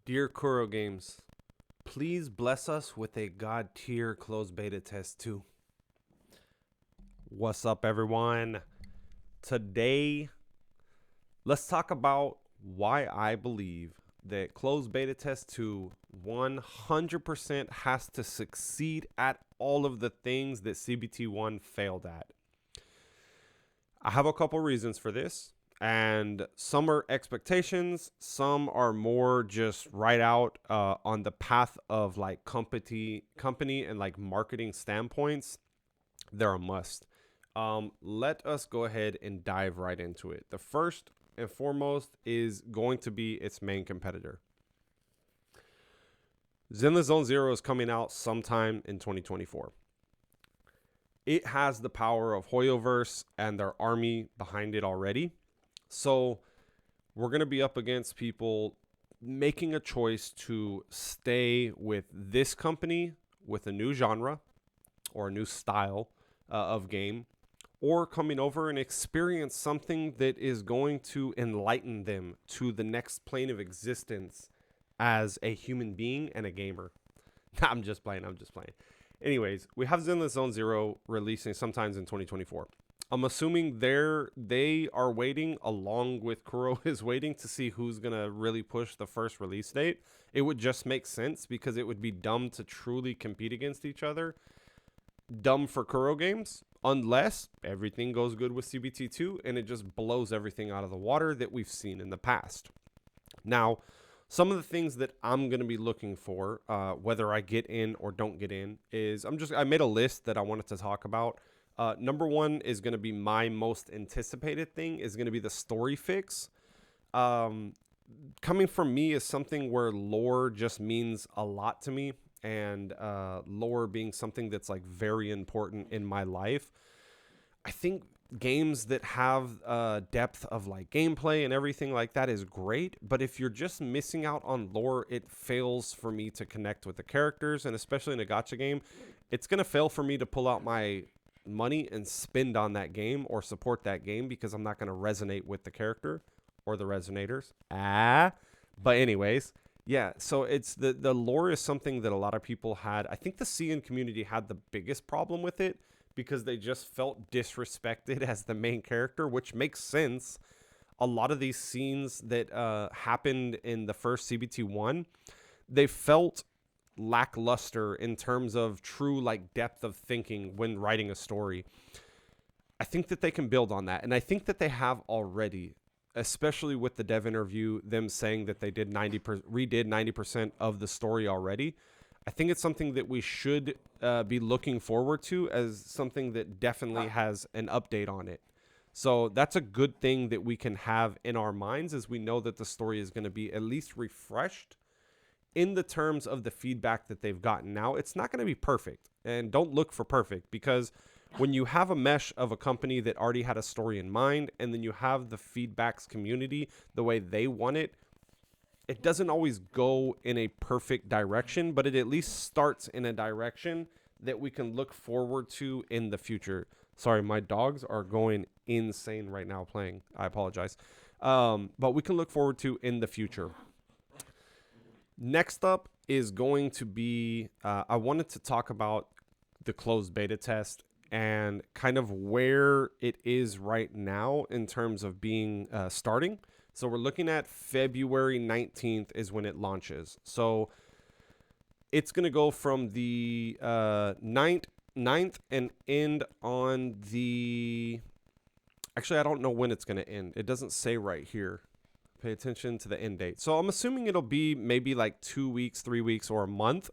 Dear Kuro Games, please bless us with a God tier closed beta test 2. What's up, everyone? Today, let's talk about why I believe that closed beta test 2 100% has to succeed at all of the things that CBT-1 failed at. I have a couple reasons for this. And some are expectations, some are more just right out on the path of like company and like marketing standpoints. They're a must. Let us go ahead and dive right into it. The first and foremost is going to be its main competitor. Zenless Zone Zero is coming out sometime in 2024. It has the power of Hoyoverse and their army behind it already. So we're going to be up against people making a choice to stay with this company with a new genre or a new style of game, or coming over and experience something that is going to enlighten them to the next plane of existence as a human being and a gamer. I'm just playing. Anyways, we have Zenless Zone Zero releasing sometimes in 2024. I'm assuming they are waiting, along with Kuro is waiting, to see who's going to really push the first release date. It would just make sense because it would be dumb to truly compete against each other. Dumb for Kuro Games, unless everything goes good with CBT-2 and it just blows everything out of the water that we've seen in the past. Now, some of the things that I'm going to be looking for, whether I get in or don't get in, is I made a list that I wanted to talk about. Number one is going to be my most anticipated thing is going to be the story fix. Coming from me is something where lore just means a lot to me, and lore being something that's like very important in my life. I think games that have depth of like gameplay and everything like that is great, but if you're just missing out on lore, it fails for me to connect with the characters, and especially in a gacha game, it's going to fail for me to pull out my money and spend on that game or support that game because I'm not going to resonate with the character or the resonators. But anyways, yeah, so it's the lore is something that a lot of people had. I think the CN community had the biggest problem with it because they just felt disrespected as the main character, which makes sense. A lot of these scenes that happened in the first CBT-1, they felt lackluster in terms of true like depth of thinking when writing a story. I think that they can build on that, and I think that they have already, especially with the dev interview, them saying that they did redid 90% of the story already. I think it's something that we should be looking forward to as something that definitely has an update on it. So that's a good thing that we can have in our minds, as we know that the story is going to be at least refreshed in the terms of the feedback that they've gotten. Now, it's not going to be perfect, and don't look for perfect, because when you have a mesh of a company that already had a story in mind, and then you have the feedbacks community the way they want it, it doesn't always go in a perfect direction, but it at least starts in a direction that we can look forward to in the future. Sorry, my dogs are going insane right now playing. I apologize. But we can look forward to in the future. Next up is going to be, I wanted to talk about the closed beta test and kind of where it is right now in terms of being starting. So we're looking at February 19th is when it launches. So it's going to go from the 9th and end on the... Actually, I don't know when it's going to end. It doesn't say right here. Pay attention to the end date. So I'm assuming it'll be maybe like 2 weeks, 3 weeks, or a month.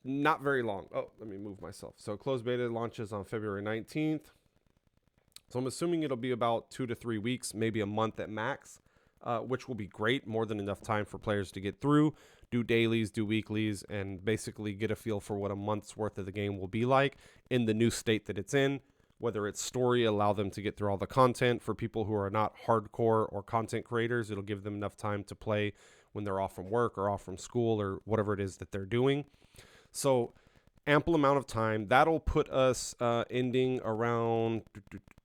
Not very long. Oh, let me move myself. So closed beta launches on February 19th. So I'm assuming it'll be about 2 to 3 weeks, maybe a month at max, which will be great. More than enough time for players to get through, do dailies, do weeklies, and basically get a feel for what a month's worth of the game will be like in the new state that it's in. Whether it's story, allow them to get through all the content. For people who are not hardcore or content creators, it'll give them enough time to play when they're off from work or off from school or whatever it is that they're doing. So ample amount of time. That'll put us ending around...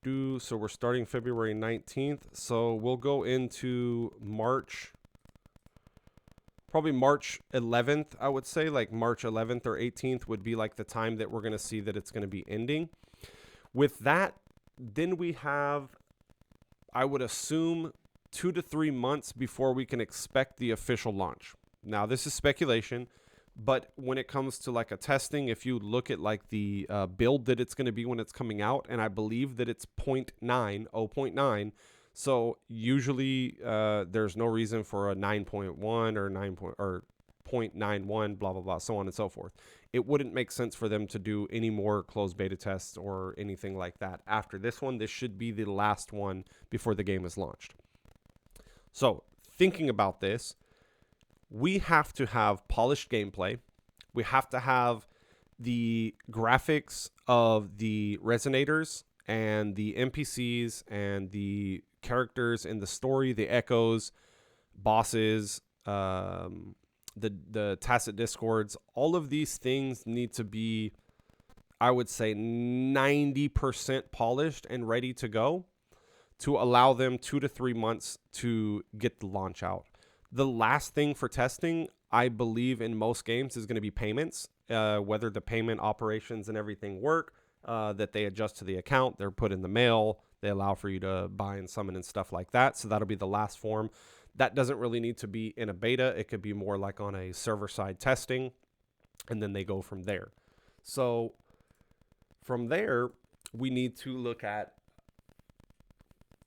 So we're starting February 19th. So we'll go into March probably March 11th, I would say, like March 11th or 18th would be like the time that we're going to see that it's going to be ending. With that, then we have, I would assume, 2 to 3 months before we can expect the official launch. Now, this is speculation, but when it comes to like a testing, if you look at like the build that it's going to be when it's coming out, and I believe that it's 0.9, so usually there's no reason for a 9.1 or 0.91, blah, blah, blah, so on and so forth. It wouldn't make sense for them to do any more closed beta tests or anything like that. After this one, this should be the last one before the game is launched. So thinking about this, we have to have polished gameplay. We have to have the graphics of the resonators and the NPCs and the characters in the story, the echoes, bosses, the tacit discords. All of these things need to be, I would say, 90% polished and ready to go to allow them 2 to 3 months to get the launch out. The last thing for testing, I believe in most games, is going to be payments, whether the payment operations and everything work, that they adjust to the account, they're put in the mail, they allow for you to buy and summon and stuff like that. So that'll be the last form. That doesn't really need to be in a beta. It could be more like on a server-side testing, and then they go from there. So from there, we need to look at,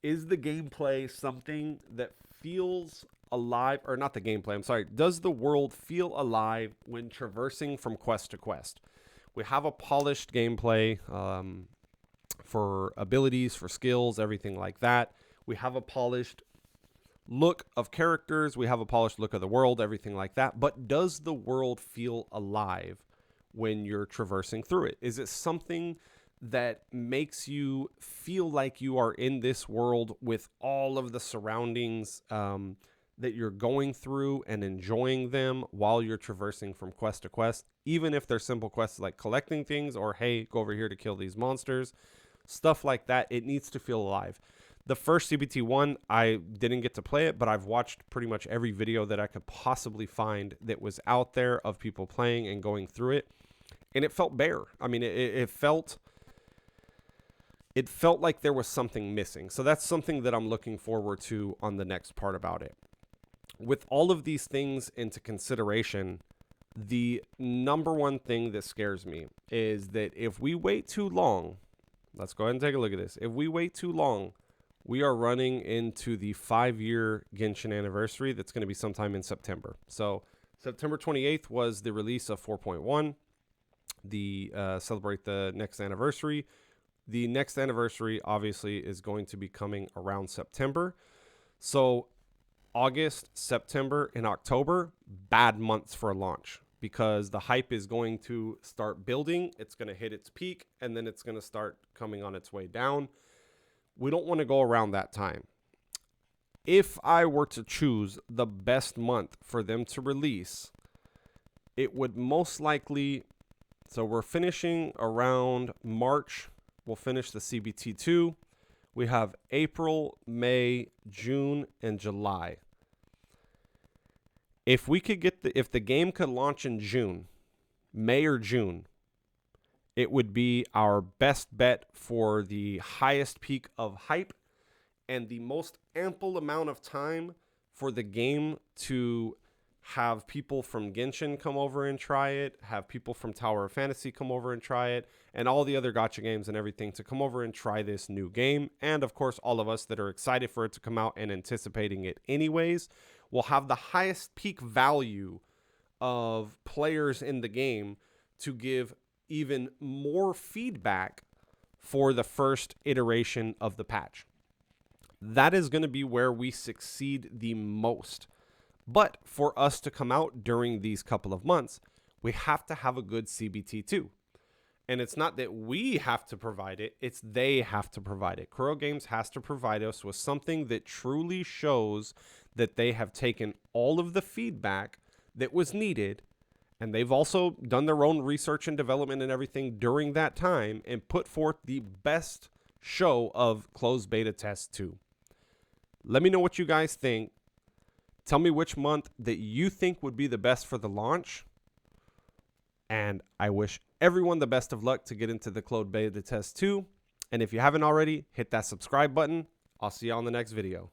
is the gameplay something that feels alive, or not the gameplay, I'm sorry, does the world feel alive when traversing from quest to quest? We have a polished gameplay for abilities, for skills, everything like that. We have a polished look of characters. We have a polished look of the world, everything like that. But does the world feel alive when you're traversing through it? Is it something that makes you feel like you are in this world with all of the surroundings that you're going through and enjoying them while you're traversing from quest to quest, even if they're simple quests like collecting things or, hey, go over here to kill these monsters, stuff like that? It needs to feel alive. The first CBT-1, I didn't get to play it, but I've watched pretty much every video that I could possibly find that was out there of people playing and going through it, and it felt bare. I mean, it felt like there was something missing. So that's something that I'm looking forward to on the next part about it. With all of these things into consideration, the number one thing that scares me is that if we wait too long, let's go ahead and take a look at this. If we wait too long, we are running into the 5-year Genshin anniversary that's going to be sometime in September. So September 28th was the release of 4.1, celebrate the next anniversary. The next anniversary obviously is going to be coming around September. So August, September, and October, bad months for a launch because the hype is going to start building. It's going to hit its peak, and then it's going to start coming on its way down. We don't want to go around that time. If I were to choose the best month for them to release, it would most likely, so we're finishing around March. We'll finish the CBT-2. We have April, May, June, and July. If we could get if the game could launch in June, May or June, it would be our best bet for the highest peak of hype and the most ample amount of time for the game to have people from Genshin come over and try it, have people from Tower of Fantasy come over and try it, and all the other gacha games and everything to come over and try this new game. And of course, all of us that are excited for it to come out and anticipating it anyways will have the highest peak value of players in the game to give even more feedback for the first iteration of the patch. That is going to be where we succeed the most. But for us to come out during these couple of months, we have to have a good CBT-2. And it's not that we have to provide it, it's they have to provide it. Kuro Games has to provide us with something that truly shows that they have taken all of the feedback that was needed, and they've also done their own research and development and everything during that time and put forth the best show of closed beta test 2. Let me know what you guys think. Tell me which month that you think would be the best for the launch. And I wish everyone the best of luck to get into the closed beta test too. And if you haven't already, hit that subscribe button. I'll see you on the next video.